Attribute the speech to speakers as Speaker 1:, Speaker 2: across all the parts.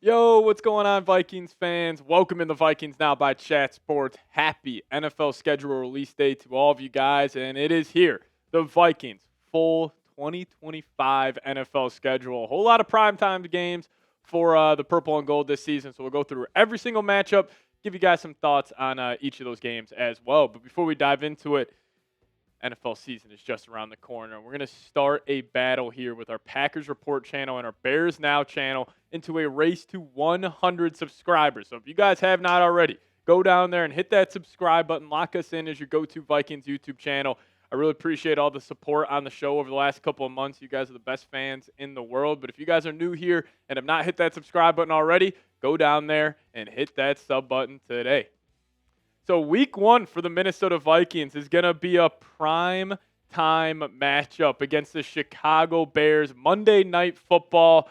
Speaker 1: Yo, what's going on, Vikings fans? Welcome in the Vikings Now by Chat Sports. Happy NFL schedule release day to all of you guys, and it is here. The Vikings full 2025 NFL schedule. A whole lot of primetime games for the purple and gold this season, so we'll go through every single matchup, give you guys some thoughts on each of those games as well. But before we dive into it, NFL season is just around the corner. We're going to start a battle here with our Packers Report channel and our Bears Now channel into a race to 100 subscribers. So if you guys have not already, go down there and hit that subscribe button. Lock us in as your go-to Vikings YouTube channel. I really appreciate all the support on the show over the last couple of months. You guys are the best fans in the world. But if you guys are new here and have not hit that subscribe button already, go down there and hit that sub button today. So week one for the Minnesota Vikings is going to be a prime time matchup against the Chicago Bears. Monday Night Football.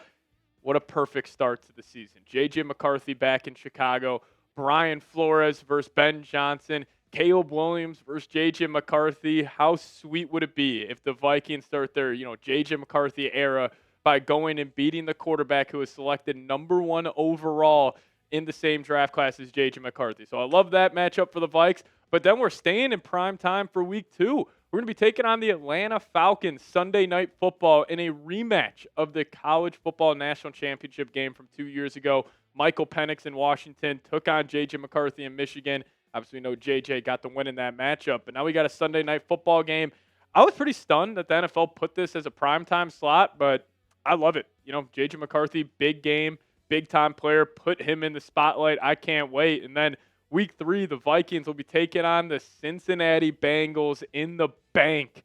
Speaker 1: What a perfect start to the season. J.J. McCarthy back in Chicago. Brian Flores versus Ben Johnson. Caleb Williams versus J.J. McCarthy. How sweet would it be if the Vikings start their, J.J. McCarthy era by going and beating the quarterback who was selected number 1 overall in the same draft class as J.J. McCarthy. So I love that matchup for the Vikes. But then we're staying in prime time for week 2. We're going to be taking on the Atlanta Falcons Sunday Night Football in a rematch of the College Football National Championship game from 2 years ago. Michael Penix in Washington took on J.J. McCarthy in Michigan. Obviously, we know J.J. got the win in that matchup. But now we got a Sunday Night Football game. I was pretty stunned that the NFL put this as a primetime slot, but I love it. J.J. McCarthy, big game. Big-time player, put him in the spotlight. I can't wait. And then week 3, the Vikings will be taking on the Cincinnati Bengals in the bank.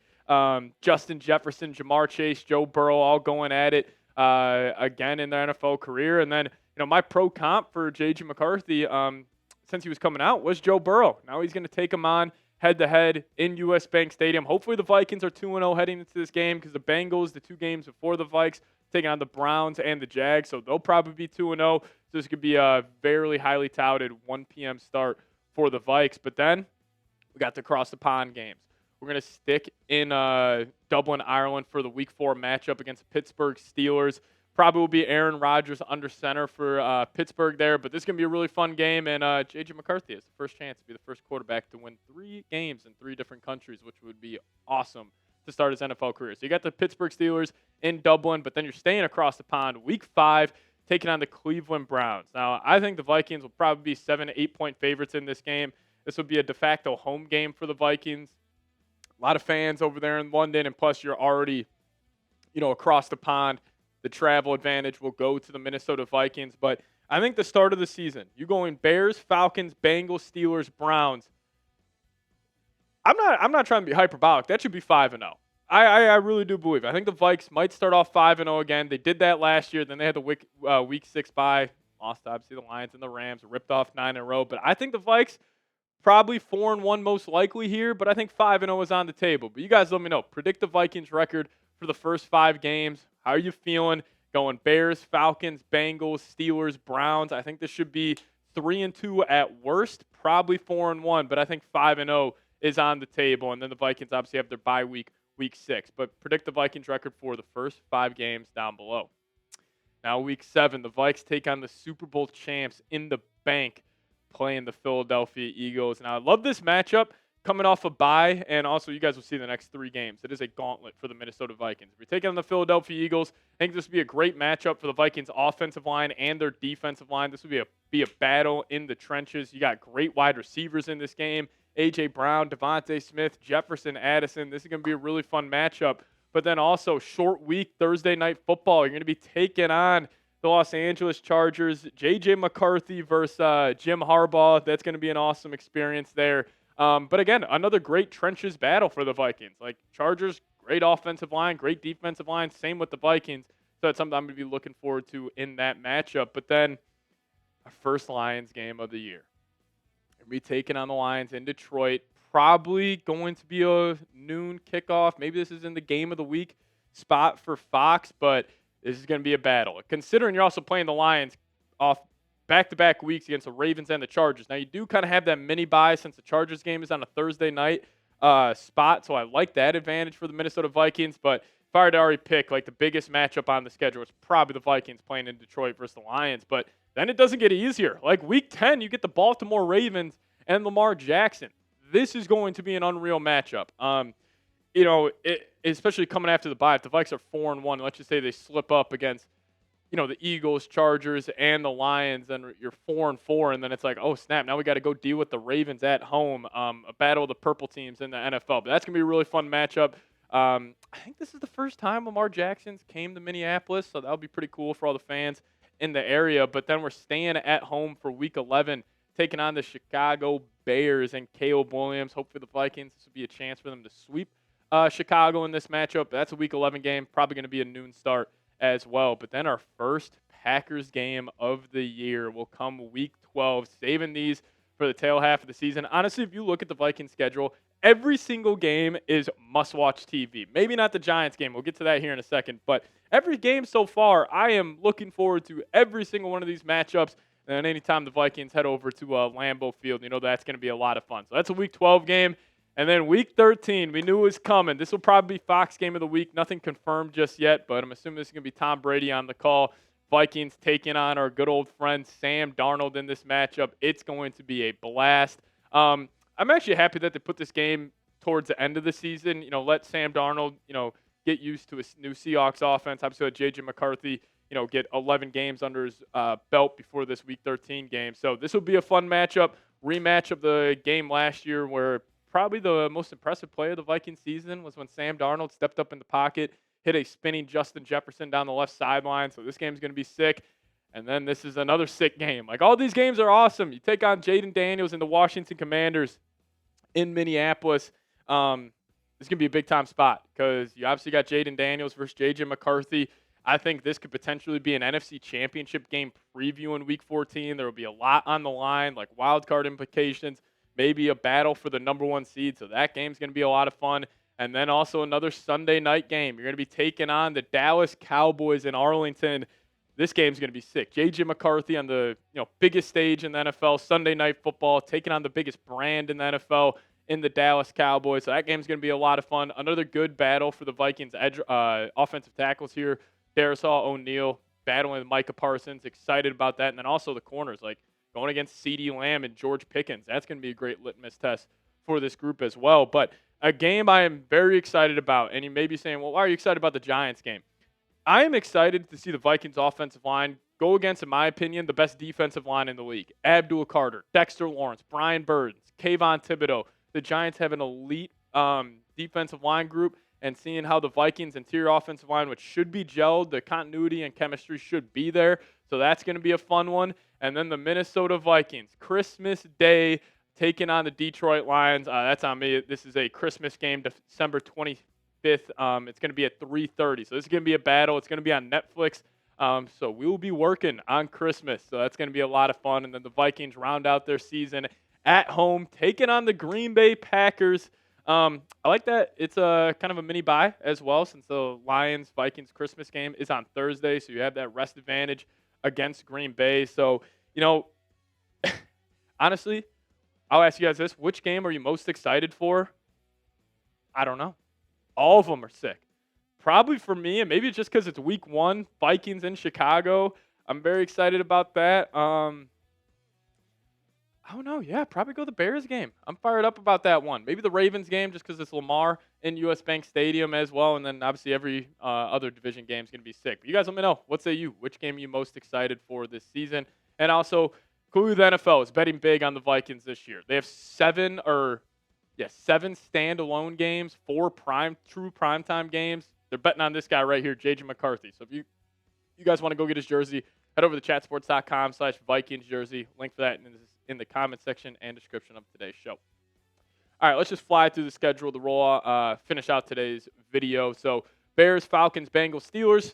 Speaker 1: Justin Jefferson, Jamar Chase, Joe Burrow all going at it again in their NFL career. And then, my pro comp for J.J. McCarthy, since he was coming out, was Joe Burrow. Now he's going to take him on head-to-head in U.S. Bank Stadium. Hopefully the Vikings are 2-0 heading into this game because the Bengals, the 2 games before the Vikes, taking on the Browns and the Jags, so they'll probably be 2-0. So this could be a very highly touted 1 p.m. start for the Vikes. But then we got the across-the-pond games. We're going to stick in Dublin, Ireland for the Week 4 matchup against the Pittsburgh Steelers. Probably will be Aaron Rodgers under center for Pittsburgh there, but this is going to be a really fun game, and J.J. McCarthy has the first chance to be the first quarterback to win 3 games in 3 different countries, which would be awesome to start his NFL career. So you got the Pittsburgh Steelers in Dublin, but then you're staying across the pond. Week 5, taking on the Cleveland Browns. Now, I think the Vikings will probably be 7 to 8 point favorites in this game. This would be a de facto home game for the Vikings. A lot of fans over there in London, and plus you're already, across the pond. The travel advantage will go to the Minnesota Vikings. But I think the start of the season, you going Bears, Falcons, Bengals, Steelers, Browns. I'm not trying to be hyperbolic. That should be 5-0. I really do believe it. I think the Vikes might start off 5-0 again. They did that last year. Then they had the week 6 bye. Lost, obviously, the Lions and the Rams. Ripped off 9 in a row. But I think the Vikes probably 4-1 most likely here. But I think 5-0 is on the table. But you guys let me know. Predict the Vikings record for the first 5 games. How are you feeling? Going Bears, Falcons, Bengals, Steelers, Browns. I think this should be 3-2 at worst. Probably 4-1. But I think 5-0 is on the table, and then the Vikings obviously have their bye week, week 6. But predict the Vikings record for the first 5 games down below. Now, week 7, the Vikes take on the Super Bowl champs in the bank, playing the Philadelphia Eagles. Now, I love this matchup coming off a bye, and also you guys will see the next 3 games. It is a gauntlet for the Minnesota Vikings. If you're taking on the Philadelphia Eagles, I think this would be a great matchup for the Vikings' offensive line and their defensive line. This would be a battle in the trenches. You got great wide receivers in this game. A.J. Brown, Devontae Smith, Jefferson, Addison. This is going to be a really fun matchup. But then also short week, Thursday Night Football. You're going to be taking on the Los Angeles Chargers. J.J. McCarthy versus Jim Harbaugh. That's going to be an awesome experience there. But again, another great trenches battle for the Vikings. Like Chargers, great offensive line, great defensive line. Same with the Vikings. So that's something I'm going to be looking forward to in that matchup. But then our first Lions game of the year. Be taking on the Lions in Detroit. Probably going to be a noon kickoff. Maybe this is in the game of the week spot for Fox, but this is going to be a battle. Considering you're also playing the Lions off back-to-back weeks against the Ravens and the Chargers. Now, you do kind of have that mini bye since the Chargers game is on a Thursday night spot, so I like that advantage for the Minnesota Vikings, but if I were to already pick like the biggest matchup on the schedule, it's probably the Vikings playing in Detroit versus the Lions. But Then it doesn't get easier. Like week 10, you get the Baltimore Ravens and Lamar Jackson. This is going to be an unreal matchup. Especially coming after the bye. If the Vikes are 4-1, let's just say they slip up against, the Eagles, Chargers, and the Lions, and you're 4-4, and then it's like, oh snap! Now we got to go deal with the Ravens at home. A battle of the purple teams in the NFL. But that's gonna be a really fun matchup. I think this is the first time Lamar Jackson's came to Minneapolis, so that'll be pretty cool for all the fans in the area. But then we're staying at home for Week 11, taking on the Chicago Bears and Caleb Williams. Hopefully the Vikings, this will be a chance for them to sweep Chicago in this matchup. That's a Week 11 game, probably going to be a noon start as well. But then our first Packers game of the year will come Week 12, saving these for the tail half of the season. Honestly, if you look at the Vikings schedule, every single game is must-watch TV. Maybe not the Giants game. We'll get to that here in a second. But every game so far, I am looking forward to every single one of these matchups. And anytime the Vikings head over to Lambeau Field, that's going to be a lot of fun. So that's a Week 12 game. And then Week 13, we knew it was coming. This will probably be Fox Game of the Week. Nothing confirmed just yet, but I'm assuming this is going to be Tom Brady on the call. Vikings taking on our good old friend Sam Darnold in this matchup. It's going to be a blast. I'm actually happy that they put this game towards the end of the season. Let Sam Darnold, get used to his new Seahawks offense. Obviously, let J.J. McCarthy, get 11 games under his belt before this Week 13 game. So this will be a fun matchup, rematch of the game last year where probably the most impressive play of the Vikings season was when Sam Darnold stepped up in the pocket, hit a spinning Justin Jefferson down the left sideline. So this game's going to be sick. And then this is another sick game. Like, all these games are awesome. You take on Jaden Daniels and the Washington Commanders in Minneapolis. It's going to be a big-time spot because you obviously got Jaden Daniels versus J.J. McCarthy. I think this could potentially be an NFC Championship game preview in Week 14. There will be a lot on the line, like wild card implications, maybe a battle for the number 1 seed. So that game's going to be a lot of fun. And then also another Sunday night game. You're going to be taking on the Dallas Cowboys in Arlington. This game's going to be sick. J.J. McCarthy on the biggest stage in the NFL, Sunday Night Football, taking on the biggest brand in the NFL in the Dallas Cowboys. So that game's going to be a lot of fun. Another good battle for the Vikings offensive tackles here. Darisaw O'Neal battling with Micah Parsons. Excited about that. And then also the corners, like going against CeeDee Lamb and George Pickens. That's going to be a great litmus test for this group as well. But a game I am very excited about. And you may be saying, well, why are you excited about the Giants game? I am excited to see the Vikings offensive line go against, in my opinion, the best defensive line in the league. Abdul Carter, Dexter Lawrence, Brian Burns, Kayvon Thibodeau. The Giants have an elite defensive line group, and seeing how the Vikings interior offensive line, which should be gelled, the continuity and chemistry should be there. So that's going to be a fun one. And then the Minnesota Vikings, Christmas Day, taking on the Detroit Lions. That's on me. This is a Christmas game, December 25th. It's going to be at 3:30. So this is going to be a battle. It's going to be on Netflix. So we will be working on Christmas. So that's going to be a lot of fun. And then the Vikings round out their season at home, taking on the Green Bay Packers. I like that it's a kind of a mini bye as well, since the Lions-Vikings Christmas game is on Thursday. So you have that rest advantage against Green Bay. So, honestly, I'll ask you guys this. Which game are you most excited for? I don't know. All of them are sick. Probably for me, and maybe it's just because it's week 1, Vikings in Chicago. I'm very excited about that. I don't know. Yeah, probably go the Bears game. I'm fired up about that one. Maybe the Ravens game just because it's Lamar in U.S. Bank Stadium as well. And then obviously every other division game is going to be sick. But you guys let me know. What say you? Which game are you most excited for this season? And also, clearly the NFL is betting big on the Vikings this year. They have 7 standalone games, 4 true primetime games. They're betting on this guy right here, J.J. McCarthy. So if you guys want to go get his jersey, head over to chatsports.com/Vikings jersey. Link for that in the comment section and description of today's show. All right, let's just fly through the schedule to finish out today's video. So Bears, Falcons, Bengals, Steelers.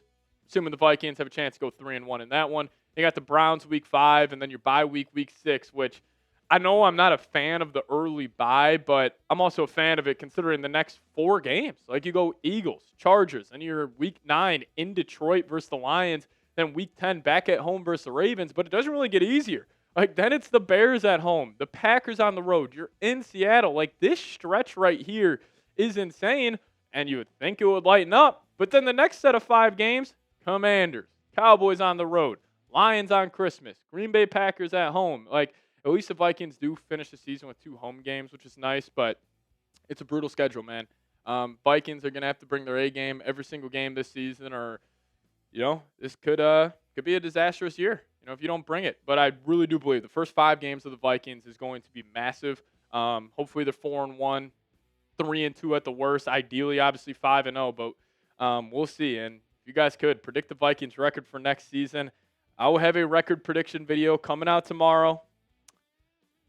Speaker 1: Assuming the Vikings have a chance to go 3-1 in that one. You got the Browns week 5, and then your bye week 6, which I know I'm not a fan of the early bye, but I'm also a fan of it considering the next 4 games. Like you go Eagles, Chargers, and you're week 9 in Detroit versus the Lions, then week 10 back at home versus the Ravens, but it doesn't really get easier. Like, then it's the Bears at home, the Packers on the road. You're in Seattle. Like, this stretch right here is insane, and you would think it would lighten up. But then the next set of 5 games, Commanders, Cowboys on the road, Lions on Christmas, Green Bay Packers at home. Like, at least the Vikings do finish the season with 2 home games, which is nice, but it's a brutal schedule, man. Vikings are going to have to bring their A game every single game this season, or this could be a disastrous year. If you don't bring it. But I really do believe the first 5 games of the Vikings is going to be massive. Hopefully they're 4-1, 3-2 at the worst. Ideally, obviously 5-0, but we'll see. And if you guys could predict the Vikings record for next season, I will have a record prediction video coming out tomorrow.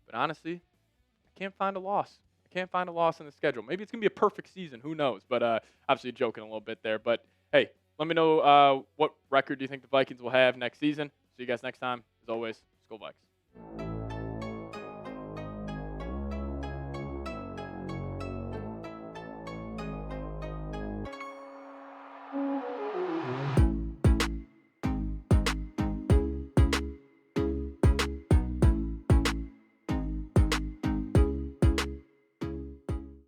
Speaker 1: But honestly, I can't find a loss. I can't find a loss in the schedule. Maybe it's going to be a perfect season. Who knows? But obviously joking a little bit there. But hey, let me know what record do you think the Vikings will have next season. See you guys next time. As always, Skol Vikes.